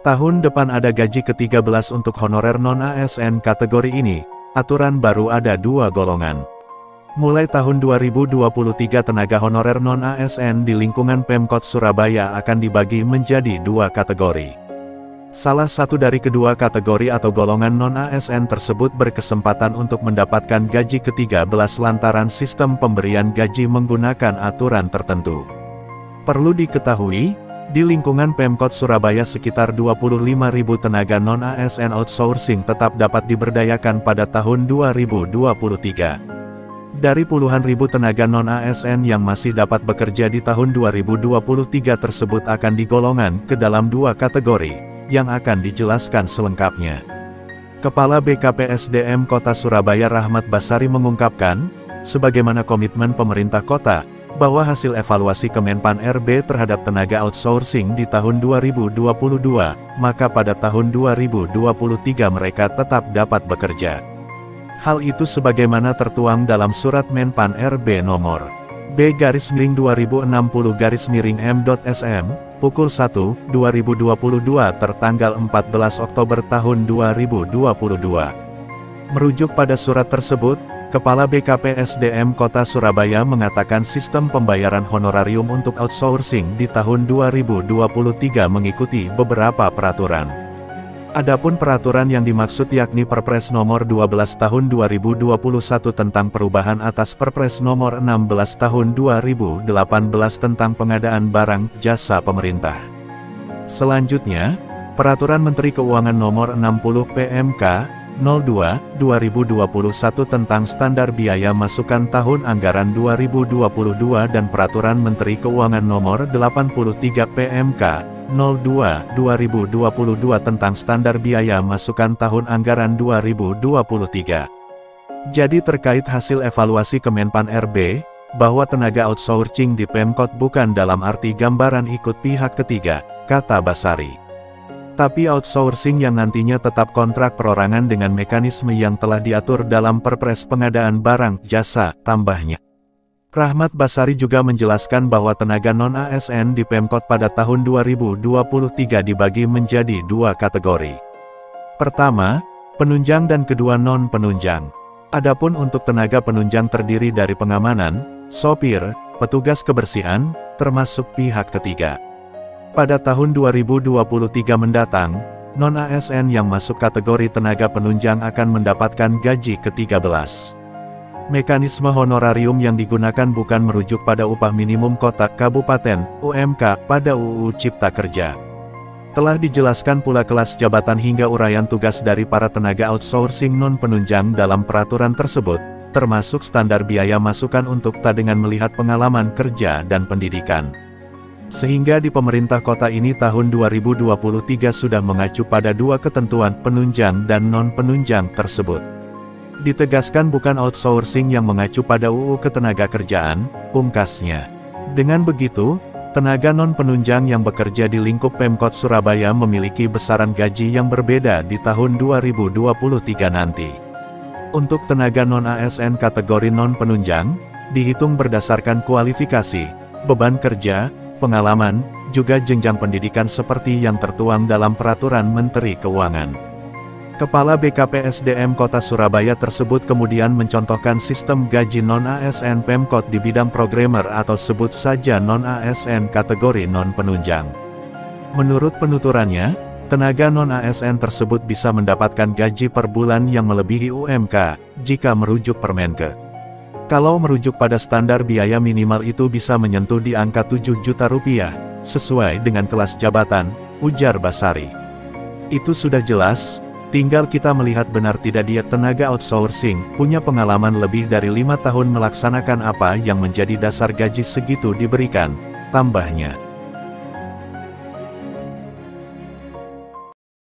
Tahun depan ada gaji ke-13 untuk honorer non-ASN kategori ini. Aturan baru ada 2 golongan. Mulai tahun 2023 tenaga honorer non-ASN di lingkungan Pemkot Surabaya akan dibagi menjadi 2 kategori. Salah satu dari kedua kategori atau golongan non-ASN tersebut berkesempatan untuk mendapatkan gaji ke-13 lantaran sistem pemberian gaji menggunakan aturan tertentu. Perlu diketahui, di lingkungan Pemkot Surabaya sekitar 25.000 tenaga non-ASN outsourcing tetap dapat diberdayakan pada tahun 2023. Dari puluhan ribu tenaga non-ASN yang masih dapat bekerja di tahun 2023 tersebut akan digolongan ke dalam 2 kategori, yang akan dijelaskan selengkapnya. Kepala BKPSDM Kota Surabaya Rahmat Basari mengungkapkan, sebagaimana komitmen pemerintah kota, bahwa hasil evaluasi Kemenpan RB terhadap tenaga outsourcing di tahun 2022, maka pada tahun 2023 mereka tetap dapat bekerja. Hal itu sebagaimana tertuang dalam Surat Menpan RB nomor B-2060-M.SM, pukul 1/2022 tertanggal 14 Oktober tahun 2022. Merujuk pada surat tersebut, Kepala BKPSDM Kota Surabaya mengatakan sistem pembayaran honorarium untuk outsourcing di tahun 2023 mengikuti beberapa peraturan. Adapun peraturan yang dimaksud yakni Perpres nomor 12 tahun 2021 tentang perubahan atas Perpres nomor 16 tahun 2018 tentang pengadaan barang jasa pemerintah. Selanjutnya, Peraturan Menteri Keuangan nomor 60 PMK 02/2021 tentang standar biaya masukan tahun anggaran 2022 dan Peraturan Menteri Keuangan nomor 83 PMK 02/2022 tentang standar biaya masukan tahun anggaran 2023. Jadi terkait hasil evaluasi Kemenpan RB, bahwa tenaga outsourcing di Pemkot bukan dalam arti gambaran ikut pihak ketiga, kata Basari. Tapi outsourcing yang nantinya tetap kontrak perorangan dengan mekanisme yang telah diatur dalam Perpres Pengadaan Barang Jasa, tambahnya. Rahmat Basari juga menjelaskan bahwa tenaga non-ASN di Pemkot pada tahun 2023 dibagi menjadi 2 kategori. Pertama, penunjang dan kedua non-penunjang. Adapun untuk tenaga penunjang terdiri dari pengamanan, sopir, petugas kebersihan, termasuk pihak ketiga. Pada tahun 2023 mendatang, non-ASN yang masuk kategori tenaga penunjang akan mendapatkan gaji ke-13. Mekanisme honorarium yang digunakan bukan merujuk pada upah minimum kota kabupaten, UMK, pada UU Cipta Kerja. Telah dijelaskan pula kelas jabatan hingga uraian tugas dari para tenaga outsourcing non-penunjang dalam peraturan tersebut, termasuk standar biaya masukan untuk dengan melihat pengalaman kerja dan pendidikan. Sehingga di pemerintah kota ini tahun 2023 sudah mengacu pada 2 ketentuan penunjang dan non-penunjang tersebut. Ditegaskan bukan outsourcing yang mengacu pada UU Ketenagakerjaan, pungkasnya. Dengan begitu, tenaga non-penunjang yang bekerja di lingkup Pemkot Surabaya memiliki besaran gaji yang berbeda di tahun 2023 nanti. Untuk tenaga non-ASN kategori non-penunjang, dihitung berdasarkan kualifikasi, beban kerja, pengalaman, juga jenjang pendidikan seperti yang tertuang dalam Peraturan Menteri Keuangan. Kepala BKPSDM Kota Surabaya tersebut kemudian mencontohkan sistem gaji non-ASN Pemkot di bidang programmer atau sebut saja non-ASN kategori non-penunjang. Menurut penuturannya, tenaga non-ASN tersebut bisa mendapatkan gaji per bulan yang melebihi UMK, jika merujuk Permenkeu. Kalau merujuk pada standar biaya minimal itu bisa menyentuh di angka 7 juta rupiah, sesuai dengan kelas jabatan, ujar Basari. Itu sudah jelas, tinggal kita melihat benar tidak dia tenaga outsourcing, punya pengalaman lebih dari 5 tahun melaksanakan apa yang menjadi dasar gaji segitu diberikan, tambahnya.